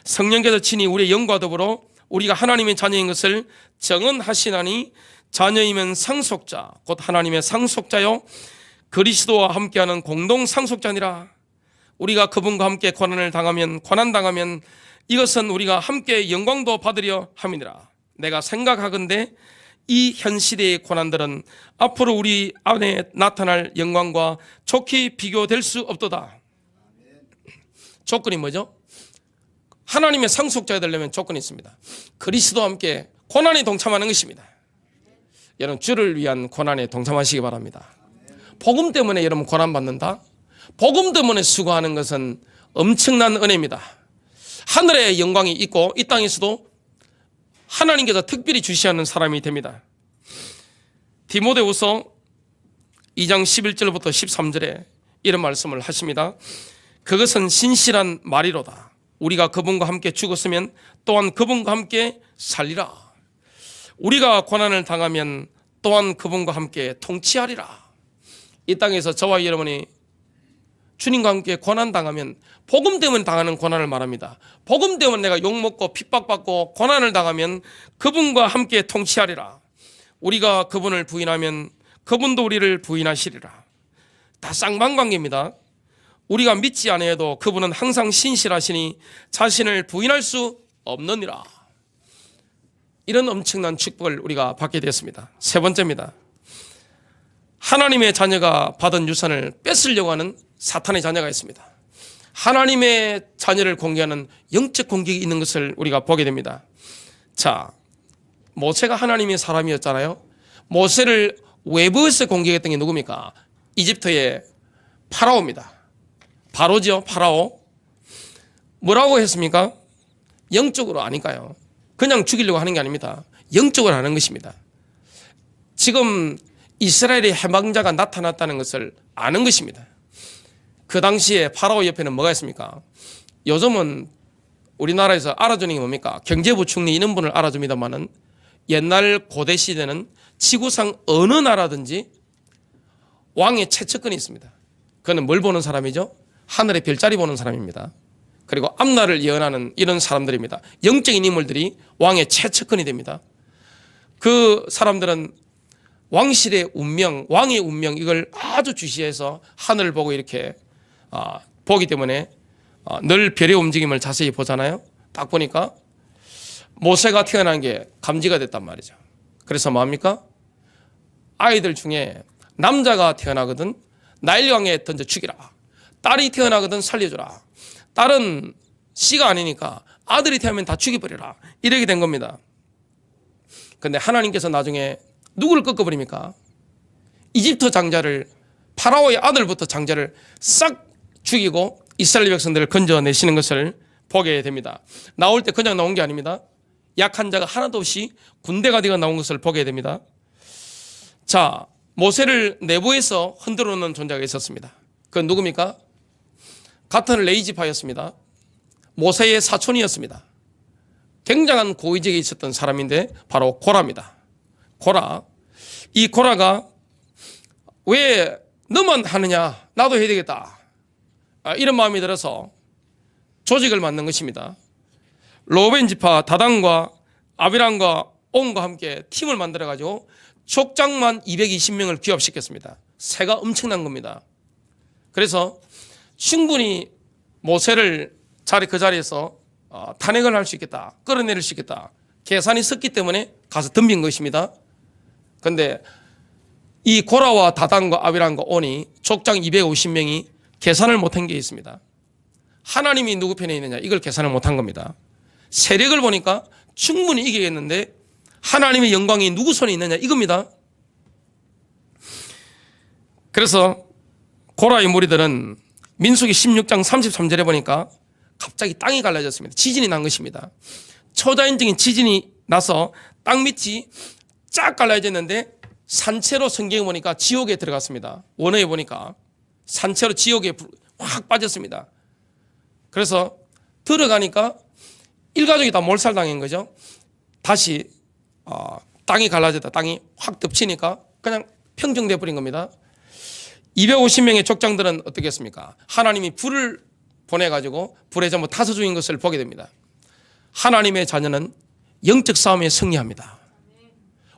성령께서 친히 우리의 영과 더불어 우리가 하나님의 자녀인 것을 증언하시나니 자녀이면 상속자 곧 하나님의 상속자요 그리스도와 함께하는 공동 상속자니라. 우리가 그분과 함께 고난을 당하면 고난당하면 이것은 우리가 함께 영광도 받으려 함이니라. 내가 생각하건대 이 현 시대의 고난들은 앞으로 우리 안에 나타날 영광과 좋게 비교될 수 없도다. 조건이 뭐죠? 하나님의 상속자가 되려면 조건이 있습니다. 그리스도와 함께 고난에 동참하는 것입니다. 여러분, 주를 위한 고난에 동참하시기 바랍니다. 복음 때문에 여러분 고난 받는다? 복음 때문에 수고하는 것은 엄청난 은혜입니다. 하늘의 영광이 있고 이 땅에서도 하나님께서 특별히 주시하는 사람이 됩니다. 디모데후서 2장 11절부터 13절에 이런 말씀을 하십니다. 그것은 신실한 말이로다. 우리가 그분과 함께 죽었으면 또한 그분과 함께 살리라. 우리가 고난을 당하면 또한 그분과 함께 통치하리라. 이 땅에서 저와 여러분이 주님과 함께 고난당하면 복음 때문에 당하는 고난을 말합니다. 복음 때문에 내가 욕먹고 핍박받고 고난을 당하면 그분과 함께 통치하리라. 우리가 그분을 부인하면 그분도 우리를 부인하시리라. 다 쌍방관계입니다. 우리가 믿지 않아도 그분은 항상 신실하시니 자신을 부인할 수 없느니라. 이런 엄청난 축복을 우리가 받게 됐습니다. 세 번째입니다. 하나님의 자녀가 받은 유산을 뺏으려고 하는 사탄의 자녀가 있습니다. 하나님의 자녀를 공개하는 영적 공격이 있는 것을 우리가 보게 됩니다. 자, 모세가 하나님의 사람이었잖아요. 모세를 외부에서 공격했던 게 누굽니까? 이집트의 파라오입니다. 바로죠, 파라오. 뭐라고 했습니까? 영적으로 아니까요. 그냥 죽이려고 하는 게 아닙니다. 영적으로 하는 것입니다. 지금 이스라엘의 해방자가 나타났다는 것을 아는 것입니다. 그 당시에 파라오 옆에는 뭐가 있습니까? 요즘은 우리나라에서 알아주는 게 뭡니까? 경제부총리 이런 분을 알아줍니다만은 옛날 고대 시대는 지구상 어느 나라든지 왕의 최측근이 있습니다. 그는 뭘 보는 사람이죠? 하늘의 별자리 보는 사람입니다. 그리고 앞날을 예언하는 이런 사람들입니다. 영적인 인물들이 왕의 최측근이 됩니다. 그 사람들은 왕실의 운명, 왕의 운명 이걸 아주 주시해서 하늘을 보고 이렇게 보기 때문에 늘 별의 움직임을 자세히 보잖아요. 딱 보니까 모세가 태어난 게 감지가 됐단 말이죠. 그래서 뭐합니까? 아이들 중에 남자가 태어나거든 나일강에 던져 죽이라. 딸이 태어나거든 살려주라. 딸은 씨가 아니니까 아들이 태어나면 다 죽여버리라. 이렇게 된 겁니다. 그런데 하나님께서 나중에 누구를 꺾어버립니까? 이집트 장자를, 파라오의 아들부터 장자를 싹 죽이고 이스라엘 백성들을 건져내시는 것을 보게 됩니다. 나올 때 그냥 나온 게 아닙니다. 약한 자가 하나도 없이 군대가 되어 나온 것을 보게 됩니다. 자, 모세를 내부에서 흔들어 놓는 존재가 있었습니다. 그건 누굽니까? 같은 레이지파였습니다. 모세의 사촌이었습니다. 굉장한 고위직에 있었던 사람인데 바로 고라입니다. 고라. 이 고라가 왜 너만 하느냐? 나도 해야 되겠다. 이런 마음이 들어서 조직을 만든 것입니다. 로벤 지파 다단과 아비람과 온과 함께 팀을 만들어가지고 족장만 220명을 귀합시켰습니다. 세가 엄청난 겁니다. 그래서 충분히 모세를 그 자리에서 탄핵을 할 수 있겠다, 끌어내릴 수 있겠다 계산이 섰기 때문에 가서 덤빈 것입니다. 그런데 이 고라와 다단과 아비람과 온이 족장 250명이 계산을 못한 게 있습니다. 하나님이 누구 편에 있느냐, 이걸 계산을 못한 겁니다. 세력을 보니까 충분히 이기겠는데 하나님의 영광이 누구 손에 있느냐, 이겁니다. 그래서 고라의 무리들은 민수기 16장 33절에 보니까 갑자기 땅이 갈라졌습니다. 지진이 난 것입니다. 초자연적인 지진이 나서 땅 밑이 쫙 갈라졌는데 산채로 성경에 보니까 지옥에 들어갔습니다. 원어에 보니까 산채로 지옥에 확 빠졌습니다. 그래서 들어가니까 일가족이 다 몰살당한 거죠. 다시 땅이 갈라졌다. 땅이 확 덮치니까 그냥 평정돼 버린 겁니다. 250명의 족장들은 어떻게 했습니까? 하나님이 불을 보내가지고 불에 전부 타서 죽인 것을 보게 됩니다. 하나님의 자녀는 영적 싸움에 승리합니다.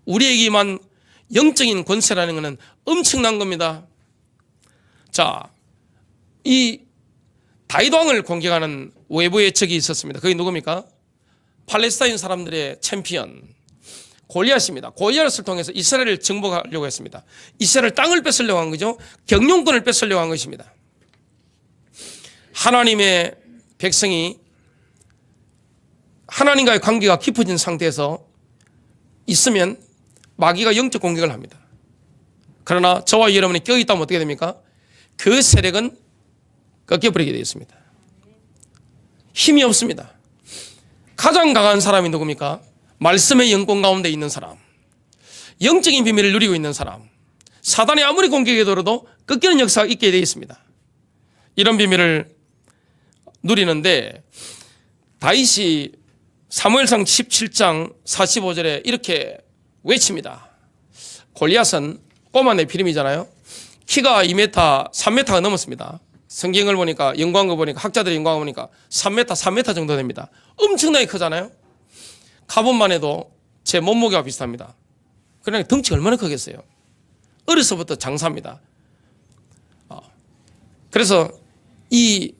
우리에게만 영적인 권세라는 것은 엄청난 겁니다. 자, 이 다윗 왕을 공격하는 외부의 적이 있었습니다. 그게 누굽니까? 팔레스타인 사람들의 챔피언 골리앗입니다. 골리앗을 통해서 이스라엘을 정복하려고 했습니다. 이스라엘 땅을 뺏으려고 한 거죠. 경영권을 뺏으려고 한 것입니다. 하나님의 백성이 하나님과의 관계가 깊어진 상태에서 있으면 마귀가 영적 공격을 합니다. 그러나 저와 여러분이 껴있다면 어떻게 됩니까? 그 세력은 꺾여버리게 되어 있습니다. 힘이 없습니다. 가장 강한 사람이 누굽니까? 말씀의 영권 가운데 있는 사람, 영적인 비밀을 누리고 있는 사람, 사단이 아무리 공격해 들어도 꺾이는 역사가 있게 되어 있습니다. 이런 비밀을 누리는데 다윗이 사무엘상 17장 45절에 이렇게 외칩니다. 골리앗은 꼬마 네피림이잖아요. 키가 2m, 3m가 넘었습니다. 성경을 보니까 연구한 거 보니까 학자들이 연구한 거 보니까 3m, 4m 정도 됩니다. 엄청나게 크잖아요. 가본만 해도 제 몸무게와 비슷합니다. 그러니까 덩치가 얼마나 크겠어요. 어려서부터 장사입니다. 그래서 이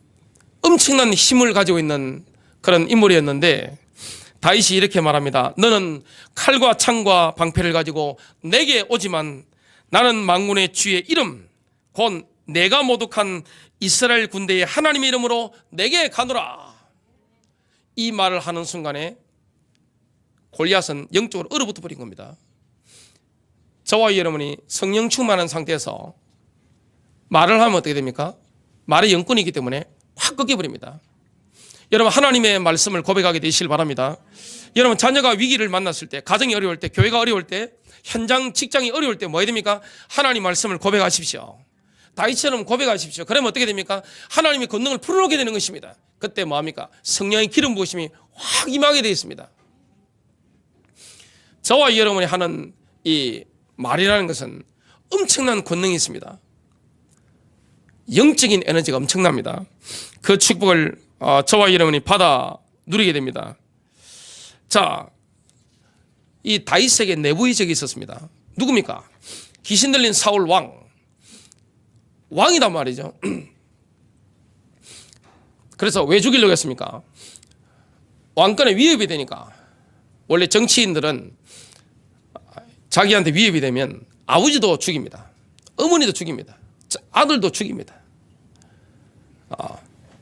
엄청난 힘을 가지고 있는 그런 인물이었는데 다윗이 이렇게 말합니다. 너는 칼과 창과 방패를 가지고 내게 오지만 나는 만군의 주의 이름 곧 내가 모독한 이스라엘 군대의 하나님의 이름으로 내게 가노라. 이 말을 하는 순간에 골리앗은 영적으로 얼어붙어 버린 겁니다. 저와 여러분이 성령 충만한 상태에서 말을 하면 어떻게 됩니까? 말의 영권이 있기 때문에 확 꺾여버립니다. 여러분 하나님의 말씀을 고백하게 되시길 바랍니다. 여러분 자녀가 위기를 만났을 때, 가정이 어려울 때, 교회가 어려울 때, 현장 직장이 어려울 때 뭐 해야 됩니까? 하나님 말씀을 고백하십시오. 다윗처럼 고백하십시오. 그러면 어떻게 됩니까? 하나님의 권능을 풀어놓게 되는 것입니다. 그때 뭐합니까? 성령의 기름 부으심이 확 임하게 되어 있습니다. 저와 여러분이 하는 이 말이라는 것은 엄청난 권능이 있습니다. 영적인 에너지가 엄청납니다. 그 축복을 저와 여러분이 받아 누리게 됩니다. 자, 이 다윗에게 내부의 적이 있었습니다. 누굽니까? 귀신 들린 사울 왕이단 말이죠. 그래서 왜 죽이려고 했습니까? 왕권에 위협이 되니까. 원래 정치인들은 자기한테 위협이 되면 아버지도 죽입니다. 어머니도 죽입니다. 아들도 죽입니다.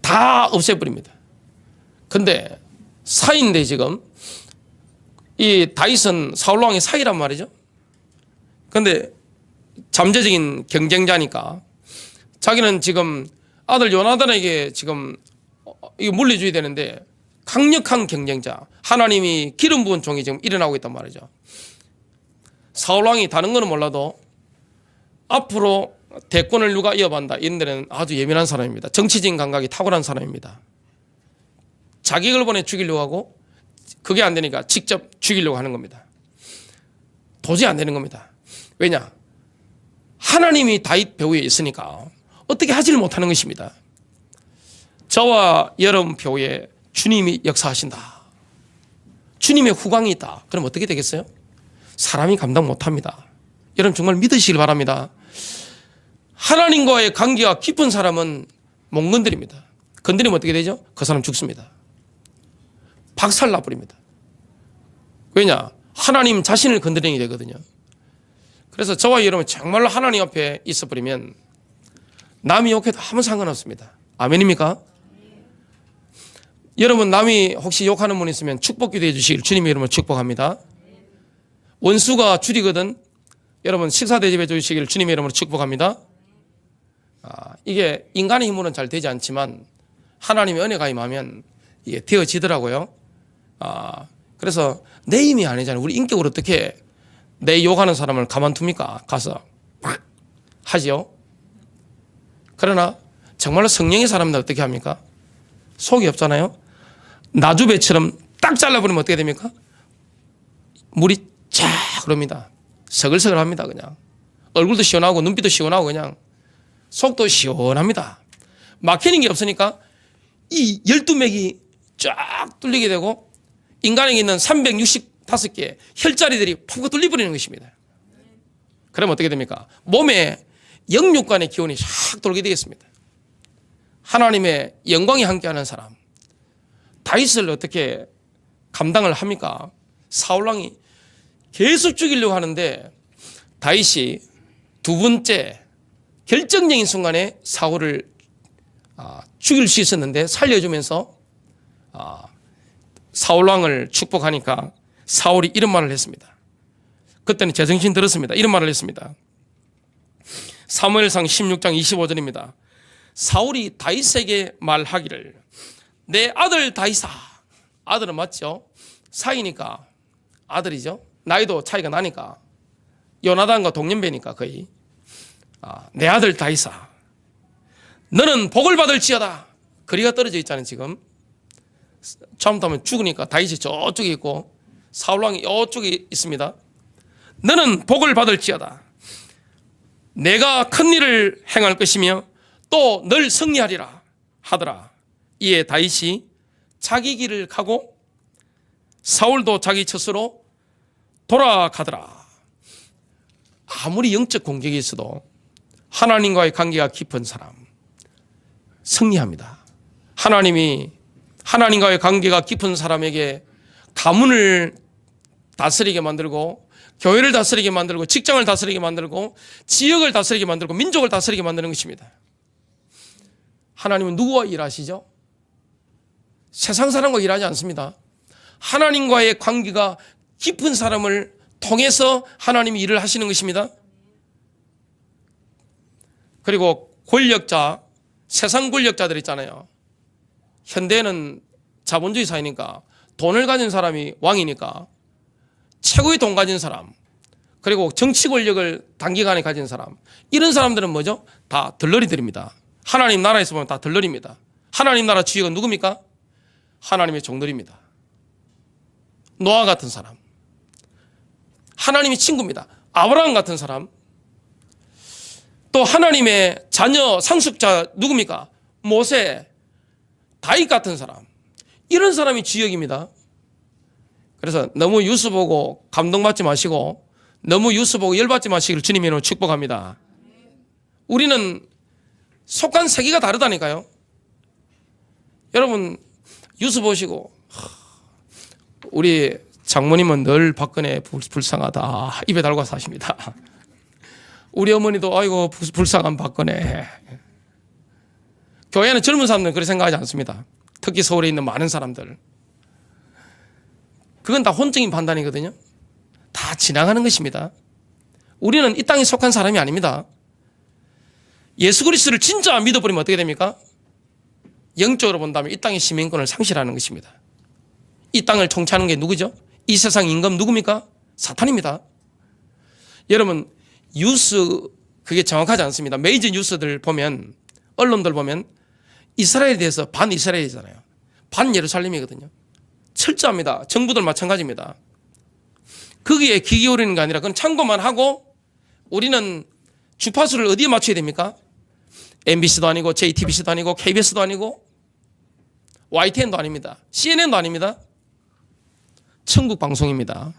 다 없애버립니다. 근데 사이인데 지금 이 다윗은 사울왕의 사이란 말이죠. 근데 잠재적인 경쟁자니까 자기는 지금 아들 요나단에게 지금 이거 물려줘야 되는데 강력한 경쟁자, 하나님이 기름 부은 종이 지금 일어나고 있단 말이죠. 사울왕이 다른 거는 몰라도 앞으로 대권을 누가 이어간다 이런 데는 아주 예민한 사람입니다. 정치적인 감각이 탁월한 사람입니다. 자격을 보내 죽이려고 하고 그게 안 되니까 직접 죽이려고 하는 겁니다. 도저히 안 되는 겁니다. 왜냐? 하나님이 다윗 배후에 있으니까 어떻게 하지를 못하는 것입니다. 저와 여러분 배후에 주님이 역사하신다. 주님의 후광이 있다. 그럼 어떻게 되겠어요? 사람이 감당 못합니다. 여러분 정말 믿으시길 바랍니다. 하나님과의 관계가 깊은 사람은 못 건드립니다. 건드리면 어떻게 되죠? 그 사람 죽습니다. 박살나버립니다. 왜냐? 하나님 자신을 건드리게 되거든요. 그래서 저와 여러분 정말로 하나님 앞에 있어버리면 남이 욕해도 아무 상관없습니다. 아멘입니까? 여러분 남이 혹시 욕하는 분 있으면 축복기도 해주시길 주님의 이름으로 축복합니다. 원수가 줄이거든 여러분 식사 대접해 주시길 주님의 이름으로 축복합니다. 이게 인간의 힘으로는 잘 되지 않지만 하나님의 은혜가 임하면 이게 되어지더라고요. 그래서 내 힘이 아니잖아요. 우리 인격으로 어떻게 내 욕하는 사람을 가만둡니까? 가서 팍 하지요. 그러나 정말로 성령의 사람들 어떻게 합니까? 속이 없잖아요. 나주배처럼 딱 잘라버리면 어떻게 됩니까? 물이 쫙 흐릅니다. 서글서글합니다. 그냥 얼굴도 시원하고 눈빛도 시원하고 그냥 속도 시원합니다. 막히는 게 없으니까 이 12맥이 쫙 뚫리게 되고 인간에게 있는 365개의 혈자리들이 푹 뚫려버리는 것입니다. 그러면 어떻게 됩니까? 몸에 영육간의 기운이 샥 돌게 되겠습니다. 하나님의 영광이 함께하는 사람 다윗을 어떻게 감당을 합니까? 사울왕이 계속 죽이려고 하는데 다윗이 두 번째 결정적인 순간에 사울을 죽일 수 있었는데 살려주면서 사울왕을 축복하니까 사울이 이런 말을 했습니다. 그때는 제정신 들었습니다. 이런 말을 했습니다. 사무엘상 16장 25절입니다. 사울이 다윗에게 말하기를 내 아들 다윗아, 아들은 맞죠? 사이니까 아들이죠. 나이도 차이가 나니까 요나단과 동년배니까 거의. 내 아들 다윗아, 너는 복을 받을지어다. 거리가 떨어져 있잖아요. 지금 잘못하면 죽으니까 다윗이 저쪽에 있고 사울왕이 이쪽에 있습니다. 너는 복을 받을지어다. 내가 큰 일을 행할 것이며 또 늘 승리하리라 하더라. 이에 다윗이 자기 길을 가고 사울도 자기 처소로 돌아가더라. 아무리 영적 공격이 있어도 하나님과의 관계가 깊은 사람 승리합니다. 하나님이 하나님과의 관계가 깊은 사람에게 가문을 다스리게 만들고 교회를 다스리게 만들고 직장을 다스리게 만들고 지역을 다스리게 만들고 민족을 다스리게 만드는 것입니다. 하나님은 누구와 일하시죠? 세상 사람과 일하지 않습니다. 하나님과의 관계가 깊은 사람을 통해서 하나님이 일을 하시는 것입니다. 그리고 권력자, 세상 권력자들 있잖아요. 현대는 자본주의 사회니까 돈을 가진 사람이 왕이니까 최고의 돈 가진 사람, 그리고 정치 권력을 단기간에 가진 사람, 이런 사람들은 뭐죠? 다 덜러리들입니다. 하나님 나라에서 보면 다 덜러리입니다. 하나님 나라 주역은 누굽니까? 하나님의 종들입니다. 노아 같은 사람, 하나님의 친구입니다. 아브라함 같은 사람, 또 하나님의 자녀 상속자 누굽니까? 모세, 다윗 같은 사람, 이런 사람이 주역입니다. 그래서 너무 뉴스 보고 감동받지 마시고 너무 뉴스 보고 열받지 마시기를 주님의 이름으로 축복합니다. 우리는 속한 세계가 다르다니까요. 여러분 뉴스 보시고 우리 장모님은 늘 박근혜 불쌍하다 입에 달고 사십니다. 우리 어머니도 아이고 불쌍한 박근혜. 교회는 젊은 사람들은 그렇게 생각하지 않습니다. 특히 서울에 있는 많은 사람들. 그건 다 혼적인 판단이거든요. 다 지나가는 것입니다. 우리는 이 땅에 속한 사람이 아닙니다. 예수 그리스도를 진짜 믿어버리면 어떻게 됩니까? 영적으로 본다면 이 땅의 시민권을 상실하는 것입니다. 이 땅을 통치하는 게 누구죠? 이 세상 임금 누굽니까? 사탄입니다. 여러분 뉴스 그게 정확하지 않습니다. 메이저 뉴스들 보면 언론들 보면 이스라엘에 대해서 반 이스라엘이잖아요. 반 예루살렘이거든요. 철저합니다. 정부들 마찬가지입니다. 거기에 귀 기울이는 게 아니라 그건 참고만 하고 우리는 주파수를 어디에 맞춰야 됩니까? MBC도 아니고 JTBC도 아니고 KBS도 아니고 YTN도 아닙니다. CNN도 아닙니다. 천국 방송입니다.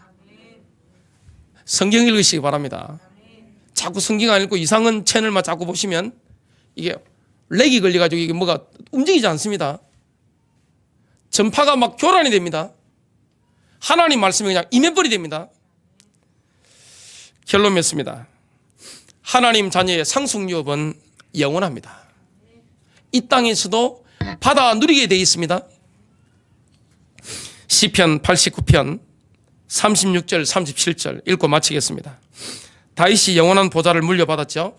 성경 읽으시기 바랍니다. 자꾸 성경 안 읽고 이상한 채널만 자꾸 보시면 이게 렉이 걸려가지고 이게 뭐가 움직이지 않습니다. 전파가 막 교란이 됩니다. 하나님 말씀이 그냥 이면벌이 됩니다. 결론 맺습니다. 하나님 자녀의 상속유업은 영원합니다. 이 땅에서도 받아 누리게 되어 있습니다. 시편 89편 36절 37절 읽고 마치겠습니다. 다윗이 영원한 보좌를 물려받았죠.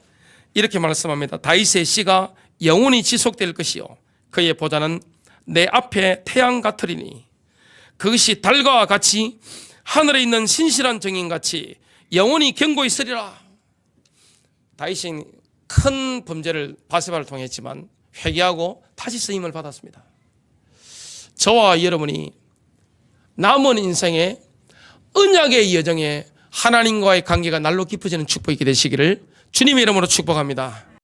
이렇게 말씀합니다. 다윗의 씨가 영원히 지속될 것이요 그의 보좌는 내 앞에 태양 같으리니 그것이 달과 같이 하늘에 있는 신실한 정인같이 영원히 견고히 있으리라. 다윗은 큰 범죄를 바세바를 통했지만 회개하고 다시 쓰임을 받았습니다. 저와 여러분이 남은 인생의 언약의 여정에 하나님과의 관계가 날로 깊어지는 축복이 되시기를 주님의 이름으로 축복합니다.